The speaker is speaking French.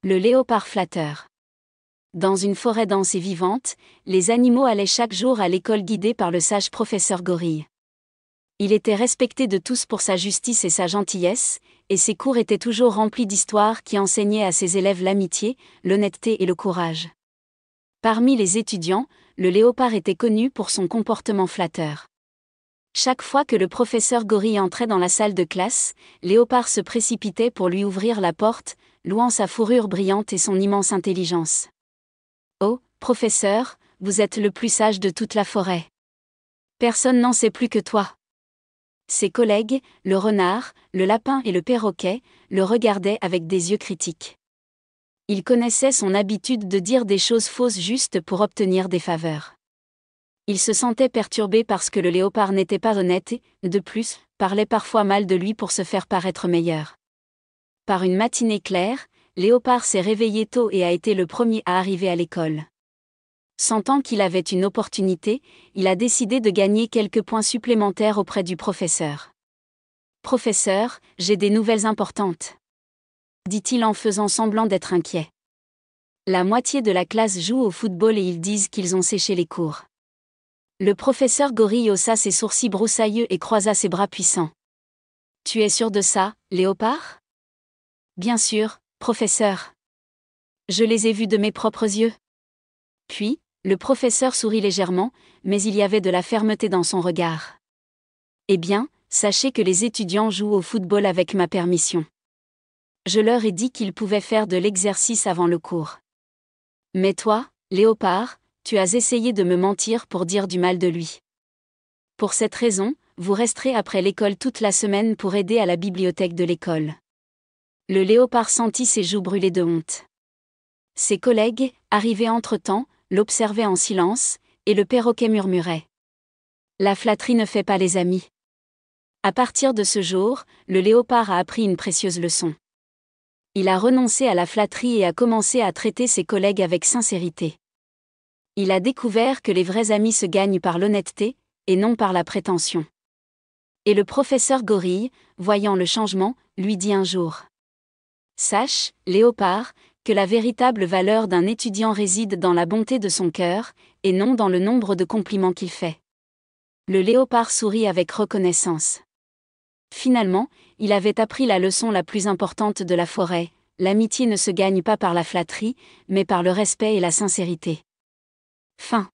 Le léopard flatteur. Dans une forêt dense et vivante, les animaux allaient chaque jour à l'école guidés par le sage professeur Gorille. Il était respecté de tous pour sa justice et sa gentillesse, et ses cours étaient toujours remplis d'histoires qui enseignaient à ses élèves l'amitié, l'honnêteté et le courage. Parmi les étudiants, le léopard était connu pour son comportement flatteur. Chaque fois que le professeur Gorille entrait dans la salle de classe, Léopard se précipitait pour lui ouvrir la porte, louant sa fourrure brillante et son immense intelligence. « Oh, professeur, vous êtes le plus sage de toute la forêt. Personne n'en sait plus que toi. » Ses collègues, le renard, le lapin et le perroquet, le regardaient avec des yeux critiques. Ils connaissaient son habitude de dire des choses fausses juste pour obtenir des faveurs. Il se sentait perturbé parce que le léopard n'était pas honnête et, de plus, parlait parfois mal de lui pour se faire paraître meilleur. Par une matinée claire, Léopard s'est réveillé tôt et a été le premier à arriver à l'école. Sentant qu'il avait une opportunité, il a décidé de gagner quelques points supplémentaires auprès du professeur. « Professeur, j'ai des nouvelles importantes. » dit-il en faisant semblant d'être inquiet. La moitié de la classe joue au football et ils disent qu'ils ont séché les cours. Le professeur Gorille haussa ses sourcils broussailleux et croisa ses bras puissants. « Tu es sûr de ça, Léopard ? » ?»« Bien sûr, professeur. Je les ai vus de mes propres yeux. » Puis, le professeur sourit légèrement, mais il y avait de la fermeté dans son regard. « Eh bien, sachez que les étudiants jouent au football avec ma permission. Je leur ai dit qu'ils pouvaient faire de l'exercice avant le cours. Mais toi, Léopard, tu as essayé de me mentir pour dire du mal de lui. Pour cette raison, vous resterez après l'école toute la semaine pour aider à la bibliothèque de l'école. » Le léopard sentit ses joues brûler de honte. Ses collègues, arrivés entre-temps, l'observaient en silence, et le perroquet murmurait. « La flatterie ne fait pas les amis. » À partir de ce jour, le léopard a appris une précieuse leçon. Il a renoncé à la flatterie et a commencé à traiter ses collègues avec sincérité. Il a découvert que les vrais amis se gagnent par l'honnêteté, et non par la prétention. Et le professeur Gorille, voyant le changement, lui dit un jour. « Sache, Léopard, que la véritable valeur d'un étudiant réside dans la bonté de son cœur, et non dans le nombre de compliments qu'il fait. » Le léopard sourit avec reconnaissance. Finalement, il avait appris la leçon la plus importante de la forêt, l'amitié ne se gagne pas par la flatterie, mais par le respect et la sincérité. Fin.